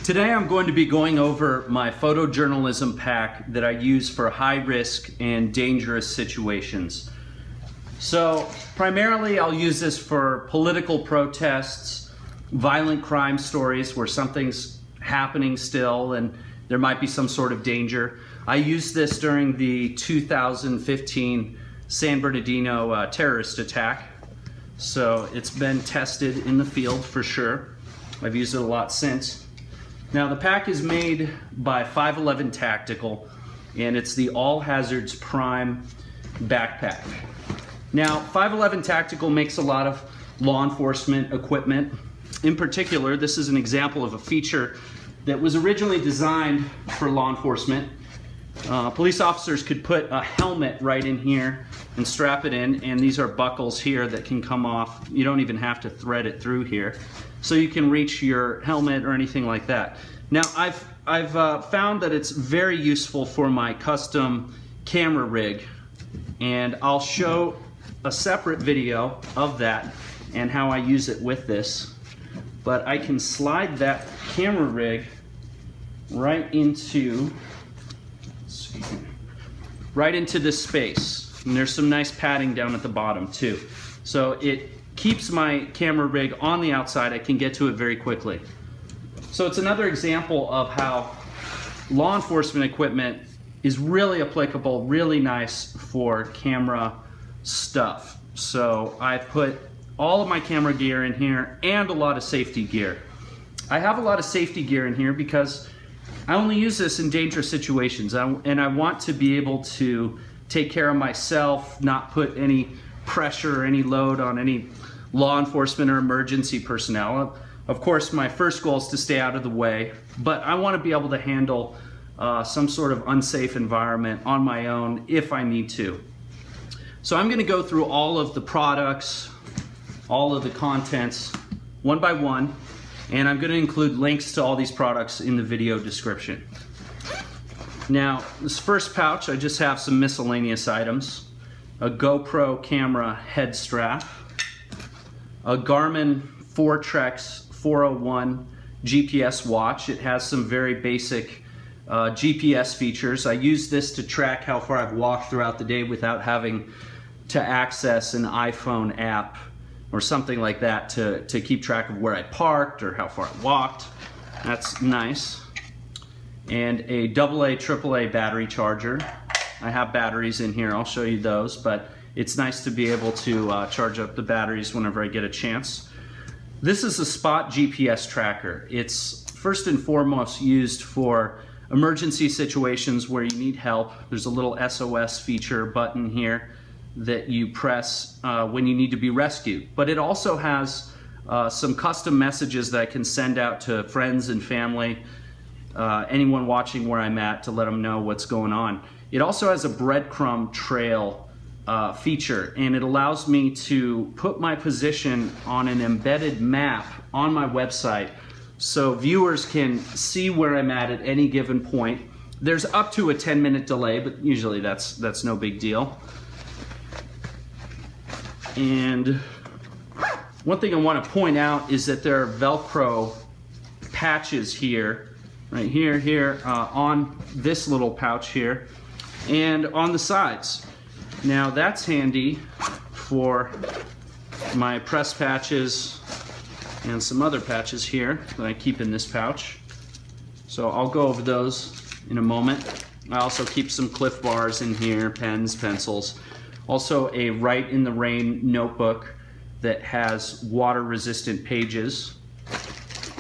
Today I'm going to be going over my photojournalism pack that I use for high risk and dangerous situations. So primarily I'll use this for political protests, violent crime stories where something's happening still and there might be some sort of danger. I used this during the 2015 San Bernardino terrorist attack. So it's been tested in the field for sure. I've used it a lot since. Now the pack is made by 511 Tactical and it's the All Hazards Prime backpack. Now 511 Tactical makes a lot of law enforcement equipment. In particular, this is an example of a feature that was originally designed for law enforcement. Police officers could put a helmet right in here and strap it in, and these are buckles here that can come off. You don't even have to thread it through here. So you can reach your helmet or anything like that. Now I've found that it's very useful for my custom camera rig, and I'll show a separate video of that and how I use it with this. But I can slide that camera rig right into this space, and there's some nice padding down at the bottom too, so it keeps my camera rig on the outside. I can get to it very quickly. So it's another example of how law enforcement equipment is really applicable, really nice for camera stuff. So I put all of my camera gear in here and a lot of safety gear. I have a lot of safety gear in here because I only use this in dangerous situations, and I want to be able to take care of myself, not put any pressure or any load on any law enforcement or emergency personnel. Of course, my first goal is to stay out of the way, but I want to be able to handle some sort of unsafe environment on my own if I need to. So I'm going to go through all of the products, all of the contents, one by one, and I'm going to include links to all these products in the video description. Now, this first pouch, I just have some miscellaneous items. A GoPro camera head strap, a Garmin Foretrex 401 GPS watch. It has some very basic GPS features. I use this to track how far I've walked throughout the day without having to access an iPhone app or something like that to keep track of where I parked or how far I walked. That's nice. And a AA, AAA battery charger. I have batteries in here, I'll show you those, but it's nice to be able to charge up the batteries whenever I get a chance. This is a Spot GPS tracker. It's first and foremost used for emergency situations where you need help. There's a little SOS feature button here that you press when you need to be rescued. But it also has some custom messages that I can send out to friends and family, anyone watching where I'm at, to let them know what's going on. It also has a breadcrumb trail feature, and it allows me to put my position on an embedded map on my website so viewers can see where I'm at any given point. There's up to a 10-minute delay, but usually that's no big deal. And one thing I want to point out is that there are Velcro patches here, right here, on this little pouch here, and on the sides. Now that's handy for my press patches and some other patches here that I keep in this pouch. So I'll go over those in a moment. I also keep some Cliff Bars in here, pens, pencils. Also a Write in the Rain notebook that has water resistant pages,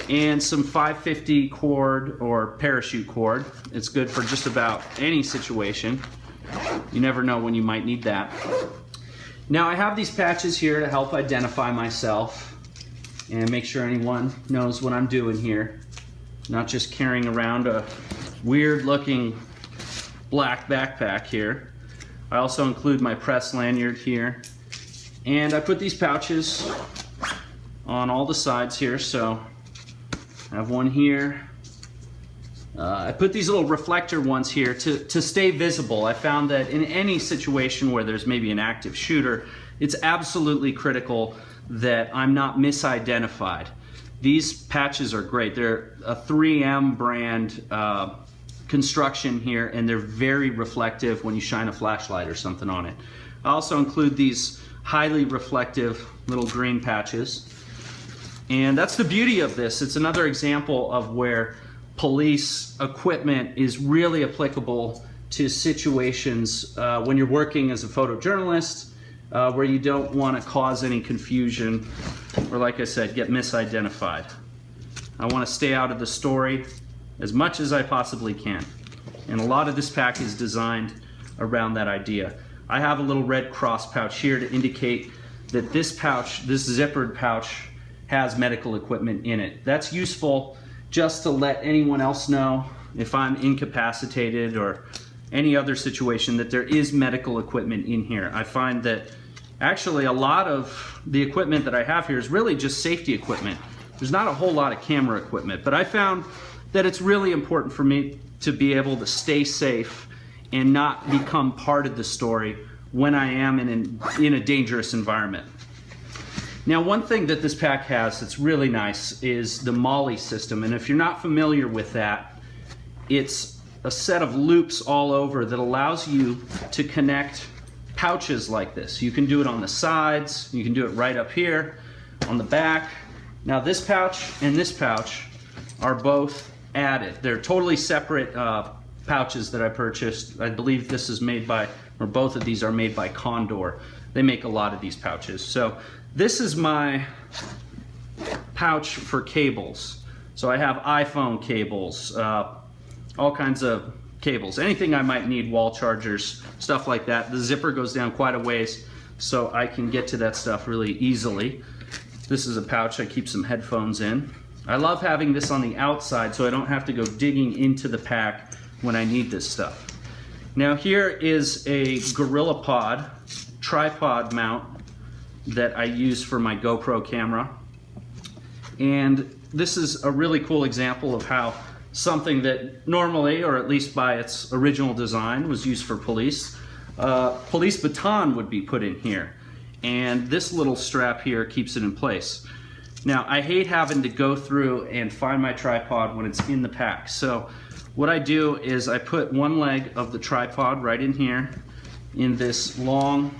and some 550 cord or parachute cord. It's good for just about any situation. You never know when you might need that. Now I have these patches here to help identify myself and make sure anyone knows what I'm doing here. Not just carrying around a weird looking black backpack here. I also include my press lanyard here, and I put these pouches on all the sides here. So I have one here. I put these little reflector ones here to stay visible. I found that in any situation where there's maybe an active shooter, it's absolutely critical that I'm not misidentified. These patches are great. They're a 3M brand construction here, and they're very reflective when you shine a flashlight or something on it. I also include these highly reflective little green patches. And that's the beauty of this. It's another example of where police equipment is really applicable to situations when you're working as a photojournalist, where you don't want to cause any confusion or, like I said, get misidentified. I want to stay out of the story as much as I possibly can. And a lot of this pack is designed around that idea. I have a little red cross pouch here to indicate that this pouch, this zippered pouch, has medical equipment in it. That's useful just to let anyone else know if I'm incapacitated or any other situation that there is medical equipment in here. I find that actually a lot of the equipment that I have here is really just safety equipment. There's not a whole lot of camera equipment, but I found that it's really important for me to be able to stay safe and not become part of the story when I am in a dangerous environment. Now, one thing that this pack has that's really nice is the Molle System, and if you're not familiar with that, it's a set of loops all over that allows you to connect pouches like this. You can do it on the sides, you can do it right up here, on the back. Now this pouch and this pouch are both added. They're totally separate pouches that I purchased. I believe this is made by, or both of these are made by Condor. They make a lot of these pouches. So this is my pouch for cables. So I have iPhone cables, all kinds of cables, anything I might need, wall chargers, stuff like that. The zipper goes down quite a ways, so I can get to that stuff really easily. This is a pouch I keep some headphones in. I love having this on the outside so I don't have to go digging into the pack when I need this stuff. Now here is a GorillaPod tripod mount that I use for my GoPro camera. And this is a really cool example of how something that normally, or at least by its original design, was used for police. Police baton would be put in here. And this little strap here keeps it in place. Now, I hate having to go through and find my tripod when it's in the pack. So what I do is I put one leg of the tripod right in here in this long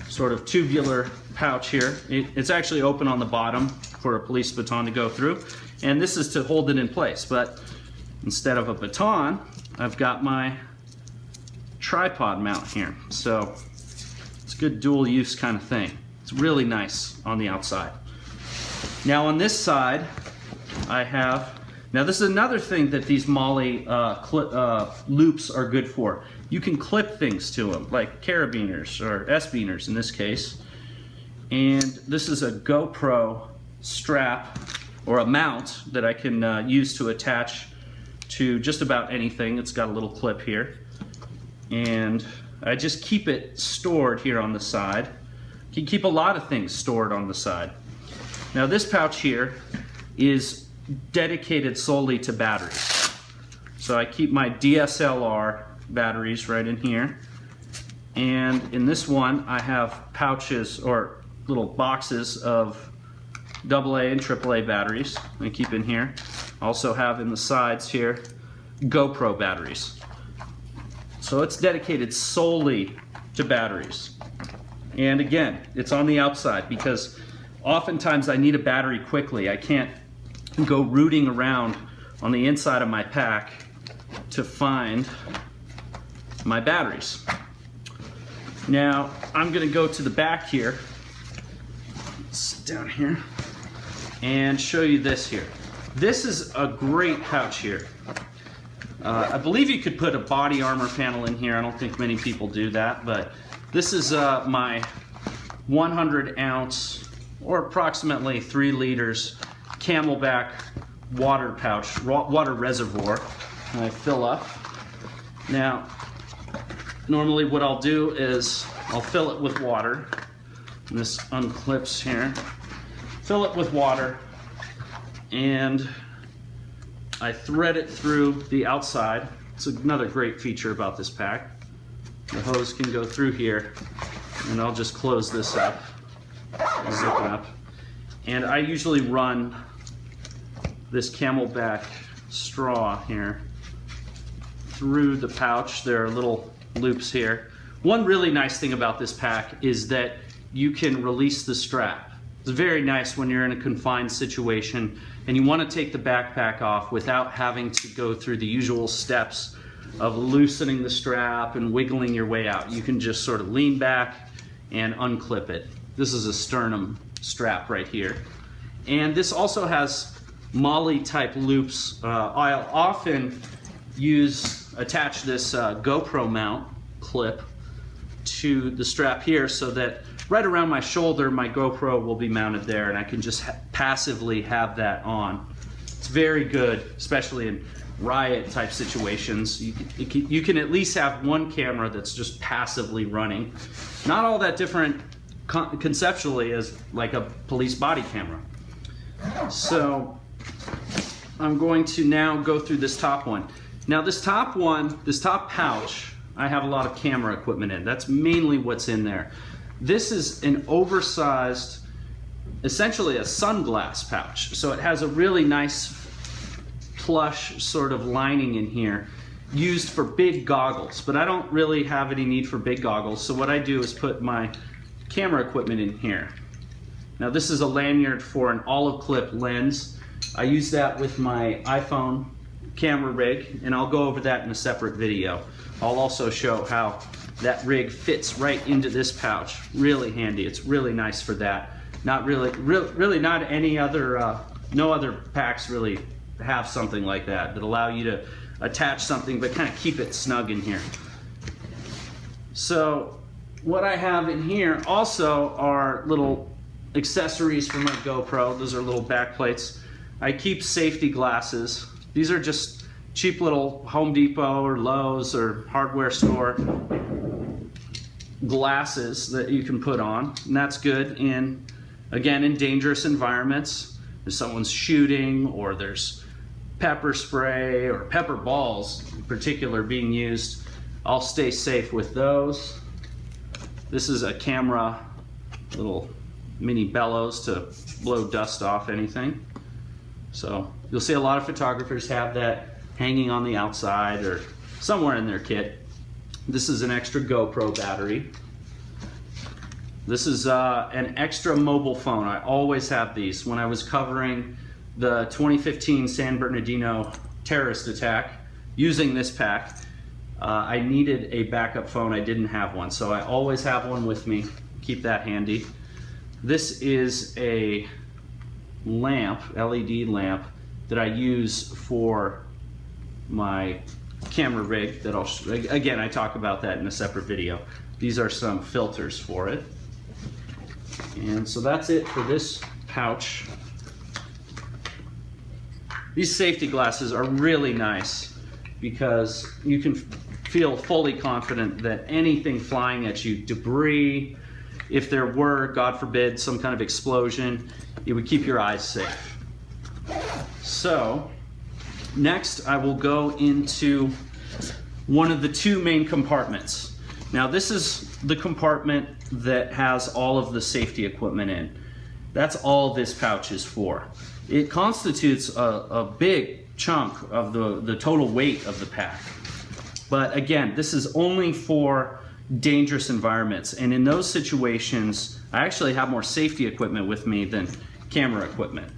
sort of tubular pouch here. It's actually open on the bottom for a police baton to go through. And this is to hold it in place. But instead of a baton, I've got my tripod mount here. So it's a good dual use kind of thing. It's really nice on the outside. Now on this side, I have, now this is another thing that these Molle loops are good for. You can clip things to them, like carabiners or S-biners in this case. And this is a GoPro strap or a mount that I can use to attach to just about anything. It's got a little clip here. And I just keep it stored here on the side. You can keep a lot of things stored on the side. Now this pouch here is dedicated solely to batteries. So I keep my DSLR batteries right in here. And in this one I have pouches or little boxes of AA and AAA batteries I keep in here. Also have in the sides here GoPro batteries. So it's dedicated solely to batteries. And again, it's on the outside because oftentimes I need a battery quickly. I can't go rooting around on the inside of my pack to find my batteries. Now I'm going to go to the back here, sit down here, and show you this here. This is a great pouch here. I believe you could put a body armor panel in here. I don't think many people do that, but this is my 100 ounce or approximately 3 liters Camelback water pouch, water reservoir, and I fill up. Now, normally what I'll do is I'll fill it with water. And this unclips here. Fill it with water, and I thread it through the outside. It's another great feature about this pack. The hose can go through here, and I'll just close this up, zip it up. And I usually run this Camelback straw here through the pouch. There are little loops here. One really nice thing about this pack is that you can release the strap. It's very nice when you're in a confined situation and you want to take the backpack off without having to go through the usual steps of loosening the strap and wiggling your way out. You can just sort of lean back and unclip it. This is a sternum strap right here. And this also has Molle type loops. I'll often attach this GoPro mount clip to the strap here so that right around my shoulder my GoPro will be mounted there and I can just passively have that on. It's very good, especially in riot type situations. You can at least have one camera that's just passively running. Not all that different conceptually as like a police body camera. So I'm going to now go through this top one. Now this top pouch, I have a lot of camera equipment in. That's mainly what's in there. This is an oversized, essentially a sunglass pouch. So it has a really nice plush sort of lining in here used for big goggles, but I don't really have any need for big goggles. So what I do is put my camera equipment in here. Now this is a lanyard for an olive clip lens. I use that with my iPhone camera rig, and I'll go over that in a separate video. I'll also show how that rig fits right into this pouch. Really handy. It's really nice for that. Not really not any other, no other packs really have something like that allow you to attach something but kind of keep it snug in here. So what I have in here also are little accessories for my GoPro. Those are little back plates. I keep safety glasses. These are just cheap little Home Depot or Lowe's or hardware store glasses that you can put on, and that's good in, again, in dangerous environments. If someone's shooting or there's pepper spray or pepper balls in particular being used, I'll stay safe with those. This is a camera, little mini bellows to blow dust off anything. So you'll see a lot of photographers have that hanging on the outside or somewhere in their kit. This is an extra GoPro battery. This is an extra mobile phone. I always have these. When I was covering the 2015 San Bernardino terrorist attack using this pack, I needed a backup phone. I didn't have one, so I always have one with me. Keep that handy. This is a lamp, LED lamp, that I use for my camera rig that again, I talk about that in a separate video. These are some filters for it. And so that's it for this pouch. These safety glasses are really nice because you can feel fully confident that anything flying at you, debris, if there were, God forbid, some kind of explosion, it would keep your eyes safe. So next I will go into one of the two main compartments. Now this is the compartment that has all of the safety equipment in. That's all this pouch is for. It constitutes a big chunk of the total weight of the pack. But again, this is only for dangerous environments, and in those situations I actually have more safety equipment with me than camera equipment.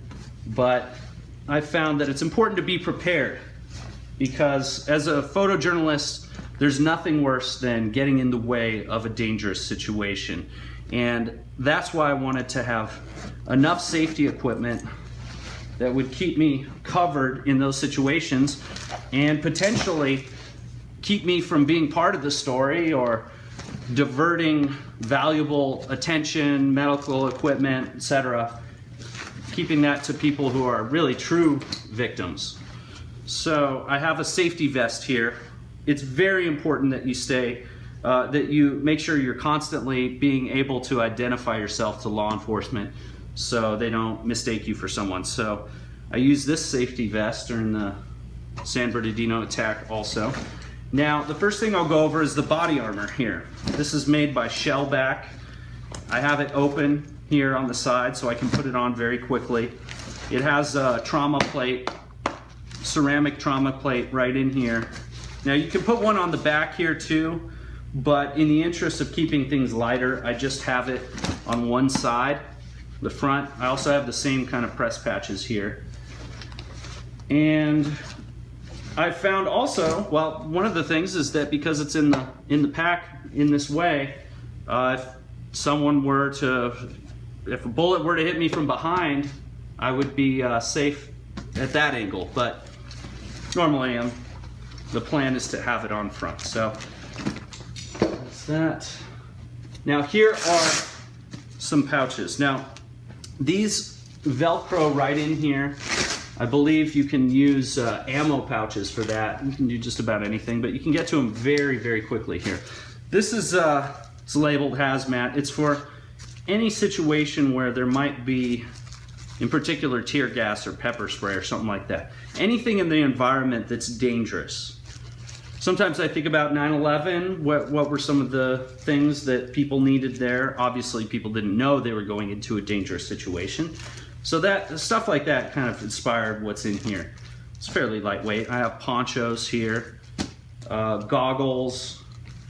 But I found that it's important to be prepared, because as a photojournalist there's nothing worse than getting in the way of a dangerous situation, and that's why I wanted to have enough safety equipment that would keep me covered in those situations and potentially keep me from being part of the story or diverting valuable attention, medical equipment, etc., keeping that to people who are really true victims. So I have a safety vest here. It's very important that you make sure you're constantly being able to identify yourself to law enforcement so they don't mistake you for someone. So I use this safety vest during the San Bernardino attack also. Now the first thing I'll go over is the body armor here. This is made by Camelback. I have it open here on the side so I can put it on very quickly. It has a trauma plate, ceramic trauma plate right in here. Now you can put one on the back here too, but in the interest of keeping things lighter, I just have it on one side, the front. I also have the same kind of press patches here. And I found also, well, one of the things is that because it's in the pack in this way, if someone were to, if a bullet were to hit me from behind, I would be safe at that angle. But normally the plan is to have it on front. So that's that. Now here are some pouches. Now these Velcro right in here. I believe you can use ammo pouches for that. You can do just about anything, but you can get to them very, very quickly here. This is it's labeled hazmat. It's for any situation where there might be, in particular, tear gas or pepper spray or something like that. Anything in the environment that's dangerous. Sometimes I think about 9/11. What were some of the things that people needed there? Obviously, people didn't know they were going into a dangerous situation. So that stuff like that kind of inspired what's in here. It's fairly lightweight. I have ponchos here, goggles,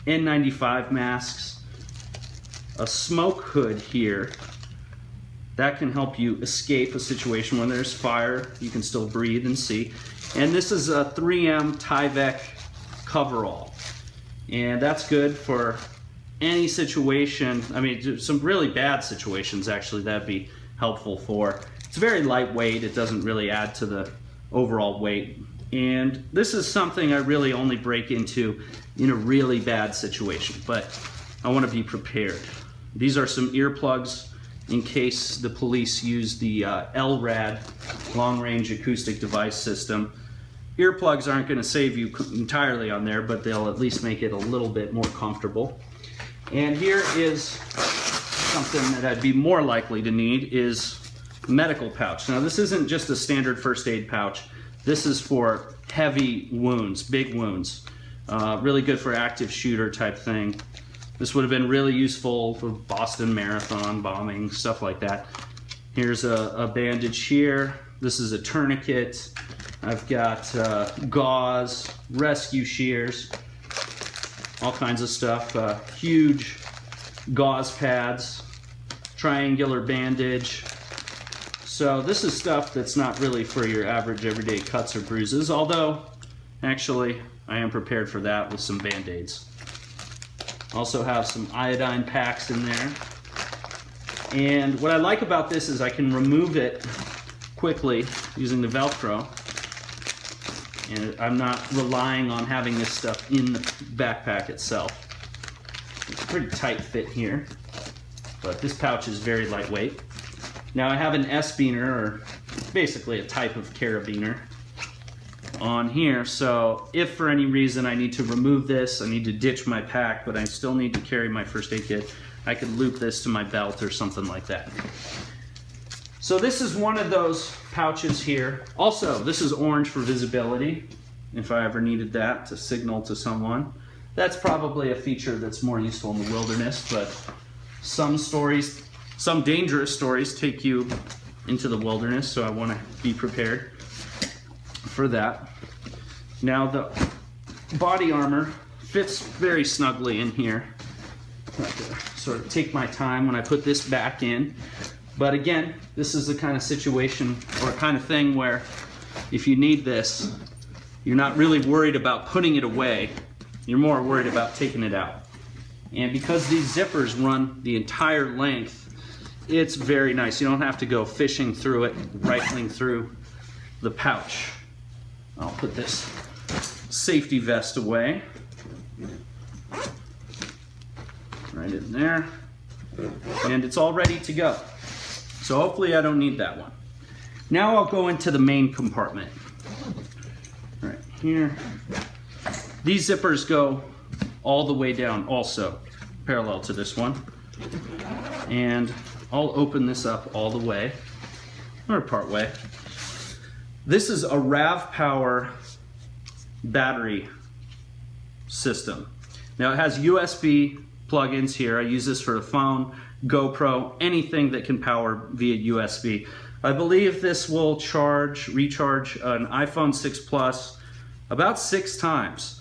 N95 masks, a smoke hood here. That can help you escape a situation when there's fire. You can still breathe and see. And this is a 3M Tyvek coverall. And that's good for any situation. I mean, some really bad situations actually that'd be helpful for. It's very lightweight. It doesn't really add to the overall weight. And this is something I really only break into in a really bad situation, but I want to be prepared. These are some earplugs in case the police use the LRAD, long range acoustic device system. Earplugs aren't going to save you entirely on there, but they'll at least make it a little bit more comfortable. And here is something that I'd be more likely to need is medical pouch. Now this isn't just a standard first aid pouch. This is for heavy wounds, big wounds. Really good for active shooter type thing. This would have been really useful for Boston Marathon bombing, stuff like that. Here's a bandage here. This is a tourniquet. I've got gauze, rescue shears, all kinds of stuff. Huge gauze pads, triangular bandage. So this is stuff that's not really for your average everyday cuts or bruises, although actually I am prepared for that with some Band-Aids. Also have some iodine packs in there. And what I like about this is I can remove it quickly using the Velcro. And I'm not relying on having this stuff in the backpack itself. It's a pretty tight fit here, but this pouch is very lightweight. Now I have an S-beaner, or basically a type of carabiner, on here, so if for any reason I need to remove this, I need to ditch my pack, but I still need to carry my first aid kit, I could loop this to my belt or something like that. So this is one of those pouches here. Also, this is orange for visibility, if I ever needed that to signal to someone. That's probably a feature that's more useful in the wilderness, but some stories, some dangerous stories take you into the wilderness, so I want to be prepared for that. Now the body armor fits very snugly in here. I have to sort of take my time when I put this back in. But again, this is the kind of situation or kind of thing where if you need this, you're not really worried about putting it away. You're more worried about taking it out. And because these zippers run the entire length, it's very nice. You don't have to go fishing through it, rifling through the pouch. I'll put this safety vest away. Right in there. And it's all ready to go. So hopefully I don't need that one. Now I'll go into the main compartment. Right here. These zippers go all the way down also, parallel to this one. And I'll open this up all the way, or part way. This is a Ravpower battery system. Now it has USB plugins here. I use this for the phone, GoPro, anything that can power via USB. I believe this will recharge an iPhone 6 Plus about 6 times.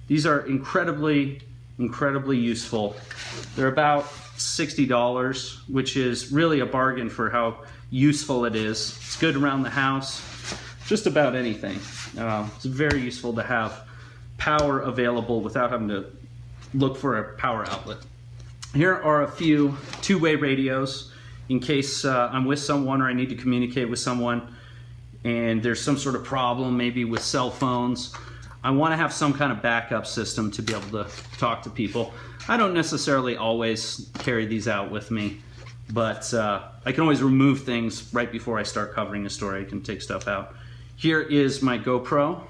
These are incredibly useful. They're about $60, which is really a bargain for how useful it is. It's good around the house, just about anything. It's very useful to have power available without having to look for a power outlet. Here are a few two-way radios in case I'm with someone or I need to communicate with someone and there's some sort of problem, maybe with cell phones. I want to have some kind of backup system to be able to talk to people. I don't necessarily always carry these out with me, but I can always remove things right before I start covering a story. I can take stuff out. Here is my GoPro.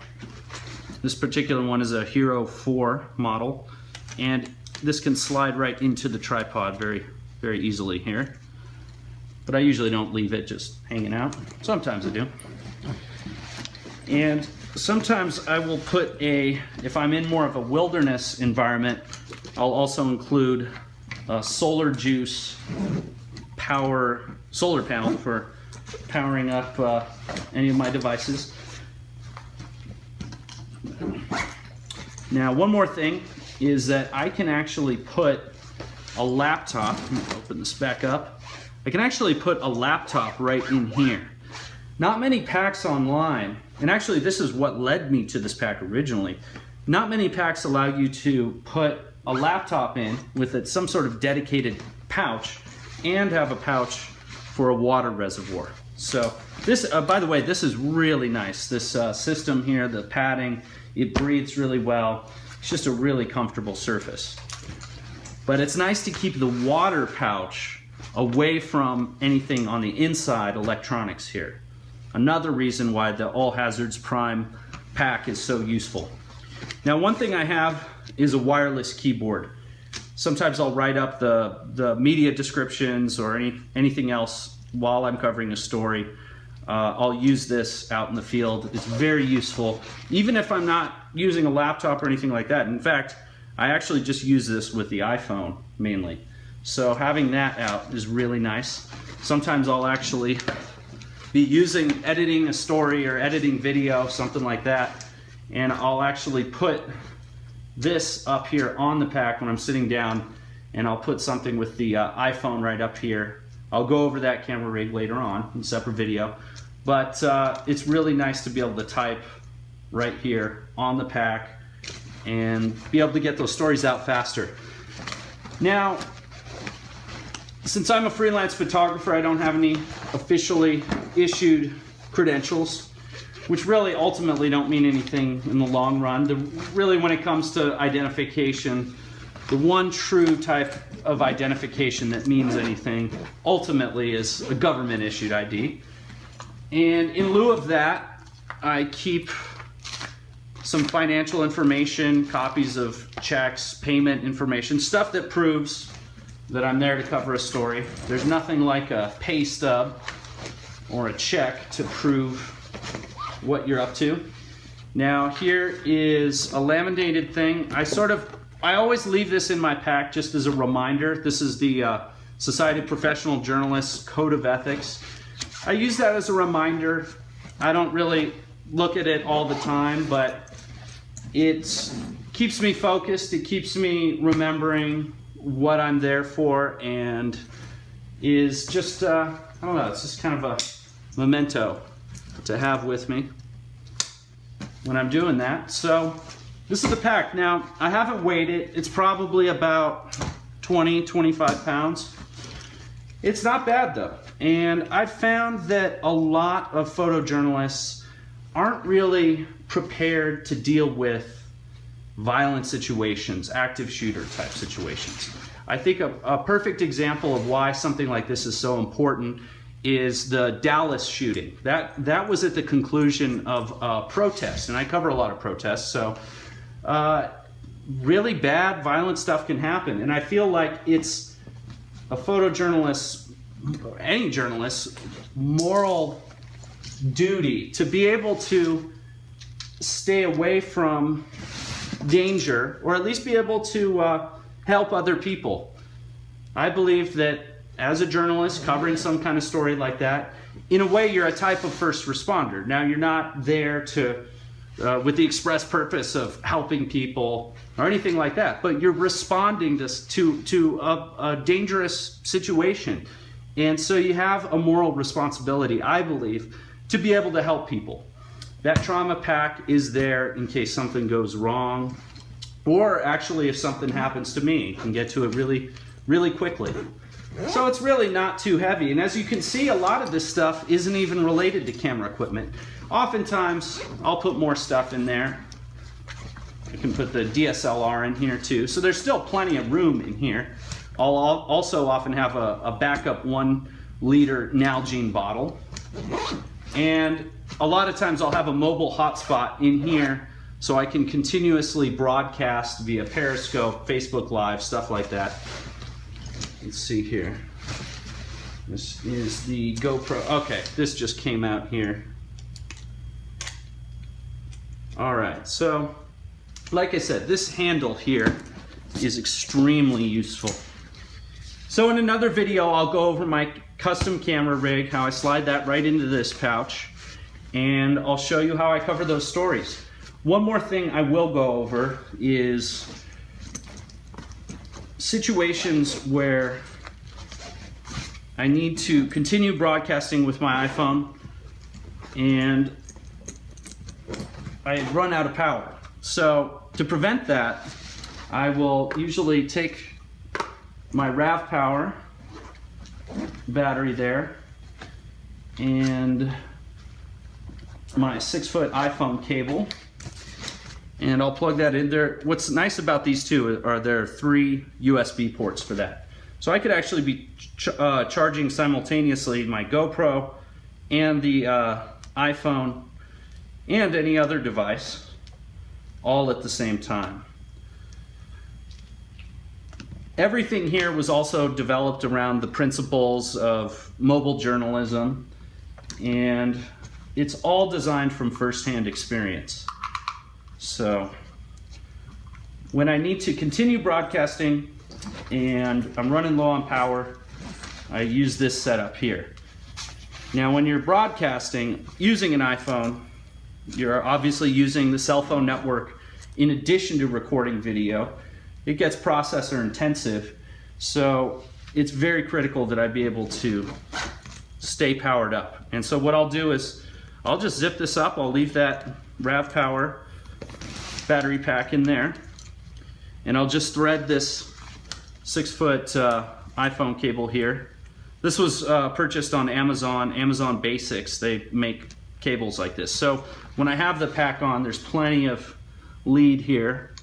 This particular one is a Hero 4 model, and this can slide right into the tripod very easily here. But I usually don't leave it just hanging out. Sometimes I do. And sometimes I will put if I'm in more of a wilderness environment, I'll also include a Solar Juice solar panel for powering up any of my devices. Now, one more thing is that I can actually put a laptop, let me open this back up, I can actually put a laptop right in here. Not many packs online, and actually this is what led me to this pack originally, not many packs allow you to put a laptop in with some sort of dedicated pouch and have a pouch for a water reservoir. So this, by the way, this is really nice. This system here, the padding, it breathes really well. It's just a really comfortable surface. But it's nice to keep the water pouch away from anything on the inside electronics here. Another reason why the All Hazards Prime pack is so useful. Now, one thing I have is a wireless keyboard. Sometimes I'll write up the media descriptions or anything else while I'm covering a story. I'll use this out in the field. It's very useful, even if I'm not using a laptop or anything like that. In fact, I actually just use this with the iPhone mainly. So having that out is really nice. Sometimes I'll actually be editing a story or editing video, something like that, and I'll actually put this up here on the pack when I'm sitting down, and I'll put something with the iPhone right up here. I'll go over that camera rig later on in a separate video, but it's really nice to be able to type right here on the pack and be able to get those stories out faster. Now, since I'm a freelance photographer, I don't have any officially issued credentials, which really ultimately don't mean anything in the long run. Really, when it comes to identification, the one true type of identification that means anything ultimately is a government issued ID. And in lieu of that, I keep some financial information, copies of checks, payment information, stuff that proves that I'm there to cover a story. There's nothing like a pay stub or a check to prove what you're up to. Now, here is a laminated thing. I always leave this in my pack just as a reminder. This is the Society of Professional Journalists Code of Ethics. I use that as a reminder. I don't really look at it all the time, but it keeps me focused. It keeps me remembering what I'm there for, and is just, I don't know, it's just kind of a memento to have with me when I'm doing that. So this is the pack. Now, I haven't weighed it. It's probably about 20-25 pounds. It's not bad though. And I've found that a lot of photojournalists aren't really prepared to deal with violent situations, active shooter type situations. I think a perfect example of why something like this is so important is the Dallas shooting. That was at the conclusion of a protest, and I cover a lot of protests, so really bad, violent stuff can happen. And I feel like it's a photojournalist, any journalist's moral duty to be able to stay away from danger, or at least be able to help other people. I believe that as a journalist covering some kind of story like that, in a way, you're a type of first responder. Now, you're not there to, with the express purpose of helping people or anything like that, but you're responding to a dangerous situation. And so you have a moral responsibility, I believe, to be able to help people. That trauma pack is there in case something goes wrong, or actually if something happens to me, you can get to it really, really quickly. So it's really not too heavy. And as you can see, a lot of this stuff isn't even related to camera equipment. Oftentimes, I'll put more stuff in there. I can put the DSLR in here too. So there's still plenty of room in here. I'll also often have a backup 1 liter Nalgene bottle. And a lot of times I'll have a mobile hotspot in here so I can continuously broadcast via Periscope, Facebook Live, stuff like that. Let's see here. This is the GoPro. Okay, this just came out here. All right, so like I said, this handle here is extremely useful. So in another video, I'll go over my custom camera rig, how I slide that right into this pouch, and I'll show you how I cover those stories. One more thing I will go over is situations where I need to continue broadcasting with my iPhone and I run out of power. So to prevent that, I will usually take my Ravpower battery there and my 6-foot iPhone cable, and I'll plug that in there. What's nice about these two are there are 3 USB ports for that. So I could actually be charging simultaneously my GoPro and the iPhone and any other device all at the same time. Everything here was also developed around the principles of mobile journalism, and it's all designed from first-hand experience. So when I need to continue broadcasting and I'm running low on power, I use this setup here. Now when you're broadcasting using an iPhone, you're obviously using the cell phone network in addition to recording video. It gets processor intensive, so it's very critical that I be able to stay powered up. And so what I'll do is I'll just zip this up. I'll leave that Ravpower battery pack in there, and I'll just thread this 6-foot iPhone cable here. This was purchased on Amazon Basics. They make cables like this. So when I have the pack on, there's plenty of lead here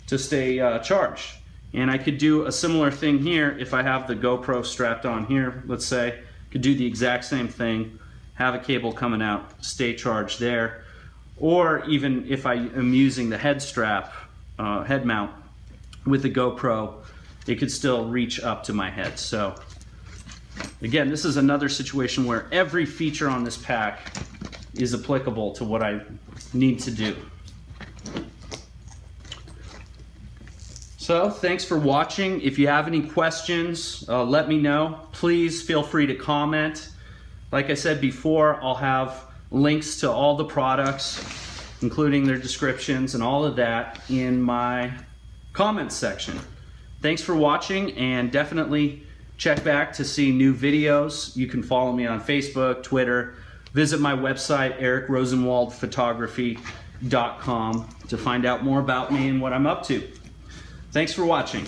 to stay charged. And I could do a similar thing here if I have the GoPro strapped on here, let's say. Could do the exact same thing, have a cable coming out, stay charged there. Or even if I am using the head strap, head mount with the GoPro, it could still reach up to my head. So again, this is another situation where every feature on this pack is applicable to what I need to do. So thanks for watching. If you have any questions, let me know. Please feel free to comment. Like I said before, I'll have links to all the products, including their descriptions and all of that, in my comments section. Thanks for watching, and definitely check back to see new videos. You can follow me on Facebook, Twitter, visit my website, Rosenwaldphotography.com, to find out more about me and what I'm up to. Thanks for watching.